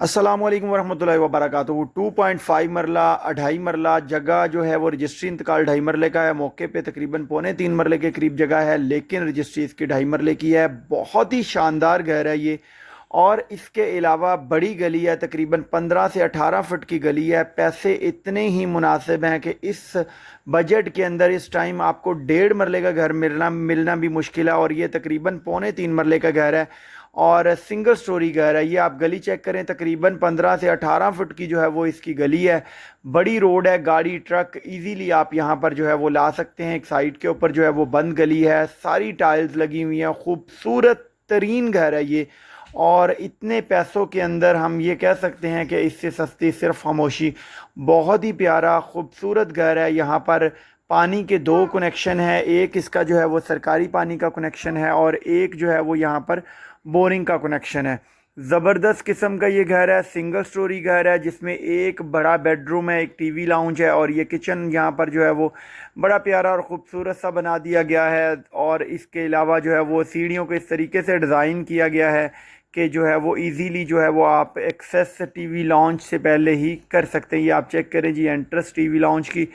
अस्सलाम वालेकुम वरहमतुल्लाहि वबरकातुहू। 2.5 मरला 2.5 मरला जगह जो है वो रजिस्ट्री इंतकाल 2.5 मरले का है। मौके पे तकरीबन पौने 3 मरले के करीब जगह है, लेकिन रजिस्ट्री इसकी 2.5 मरले की है। बहुत ही शानदार घर है ये। और इसके अलावा बड़ी गली है, तकरीबन 15 से 18 फुट की गली है। पैसे इतने ही मुनासिब हैं कि इस बजट के अंदर इस टाइम आपको 1.5 मरले का घर मिलना मिलना भी मुश्किल है। और ये तकरीबन पौने 3 मरले का घर है और सिंगल स्टोरी घर है। ये आप गली चेक करें, तकरीबन 15 से 18 फुट की जो है वो इसकी गली है। बड़ी रोड है, गाड़ी ट्रक इजीली आप यहाँ पर जो है वो ला सकते हैं। एक साइड के ऊपर जो है वो बंद गली है, सारी टाइल्स लगी हुई हैं, खूबसूरत तरीन घर है ये। और इतने पैसों के अंदर हम ये कह सकते हैं कि इससे सस्ती सिर्फ खामोशी। बहुत ही प्यारा खूबसूरत घर है। यहाँ पर पानी के दो कनेक्शन है, एक इसका जो है वो सरकारी पानी का कनेक्शन है और एक जो है वो यहाँ पर बोरिंग का कनेक्शन है। ज़बरदस्त किस्म का ये घर है, सिंगल स्टोरी घर है जिसमें एक बड़ा बेडरूम है, एक टीवी लाउंज है और ये किचन यहाँ पर जो है वो बड़ा प्यारा और ख़ूबसूरत सा बना दिया गया है। और इसके अलावा जो है वो सीढ़ियों को इस तरीके से डिज़ाइन किया गया है कि जो है वो इजीली जो है वो आप एक्सेस टीवी लॉन्च से पहले ही कर सकते हैं। ये आप चेक करें जी, एंट्रेंस टीवी लॉन्च की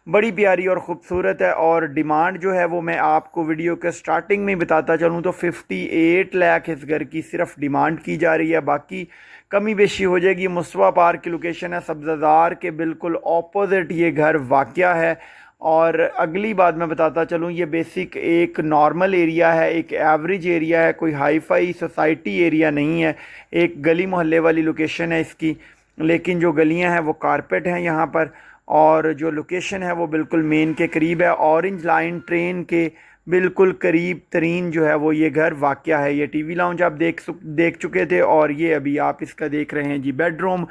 बड़ी प्यारी और ख़ूबसूरत है। और डिमांड जो है वो मैं आपको वीडियो के स्टार्टिंग में बताता चलूँ तो 58 लाख इस घर की सिर्फ डिमांड की जा रही है। बाकी कमी बेशी हो जाएगी। मुस्तफ़ा पार्क की लोकेशन है, सब्ज़ादार के बिल्कुल ऑपोजिट ये घर वाक़या है। और अगली बात मैं बताता चलूँ, ये बेसिक एक नॉर्मल एरिया है, एक एवरेज एरिया है, कोई हाई फाई सोसाइटी एरिया नहीं है। एक गली मोहल्ले वाली लोकेशन है इसकी, लेकिन जो गलियां हैं वो कारपेट हैं यहाँ पर। और जो लोकेशन है वो बिल्कुल मेन के करीब है, ऑरेंज लाइन ट्रेन के बिल्कुल करीब तरीन जो है वो ये घर वाक़या है। ये टीवी लाउंज आप देख चुके थे और ये अभी आप इसका देख रहे हैं जी बेडरूम।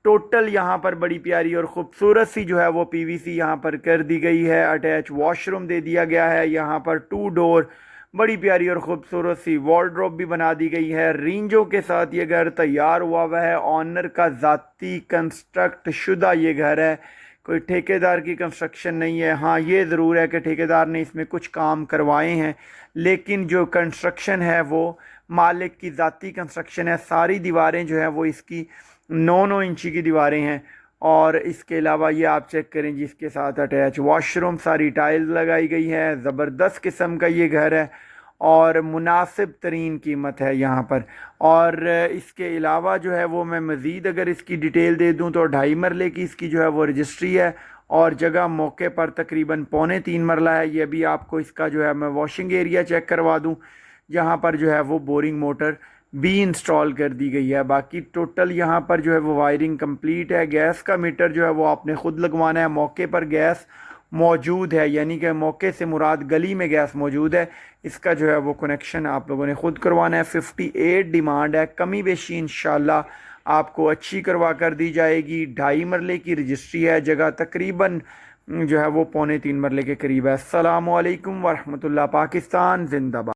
टोटल यहाँ पर बड़ी प्यारी और ख़ूबसूरत सी जो है वो पीवीसी यहाँ पर कर दी गई है। अटैच वॉशरूम दे दिया गया है, यहाँ पर 2 डोर बड़ी प्यारी और ख़ूबसूरत सी वॉर्डरोब भी बना दी गई है। रेंजों के साथ ये घर तैयार हुआ हुआ है। ऑनर का ज़ाती कंस्ट्रक्ट शुदा ये घर है, कोई ठेकेदार की कंस्ट्रक्शन नहीं है। हाँ, ये ज़रूर है कि ठेकेदार ने इसमें कुछ काम करवाए हैं, लेकिन जो कंस्ट्रक्शन है वो मालिक की ज़ाती कंस्ट्रक्शन है। सारी दीवारें जो हैं वो इसकी 9-9 इंची की दीवारें हैं। और इसके अलावा ये आप चेक करें जिसके साथ अटैच वॉशरूम, सारी टाइल्स लगाई गई है। ज़बरदस्त किस्म का ये घर है और मुनासिब तरीन कीमत है यहाँ पर। और इसके अलावा जो है वो मैं मज़ीद अगर इसकी डिटेल दे दूँ तो 2.5 मरले की इसकी जो है वो रजिस्ट्री है और जगह मौके पर तकरीबन पौने 3 मरला है। ये भी आपको इसका जो है मैं वॉशिंग एरिया चेक करवा दूँ, जहाँ पर जो है वो बोरिंग मोटर भी इंस्टॉल कर दी गई है। बाकी टोटल यहाँ पर जो है वो वायरिंग कंप्लीट है। गैस का मीटर जो है वो आपने ख़ुद लगवाना है। मौके पर गैस मौजूद है, यानी कि मौके से मुराद गली में गैस मौजूद है। इसका जो है वो कनेक्शन आप लोगों ने ख़ुद करवाना है। 58 डिमांड है, कमी बेशी इंशाल्लाह आपको अच्छी करवा कर दी जाएगी। 2.5 मरले की रजिस्ट्री है, जगह तकरीबन जो है वो पौने 3 मरले के करीब है। अस्सलामु अलैकुम वरहमतुल्लाह। पाकिस्तान जिंदाबाद।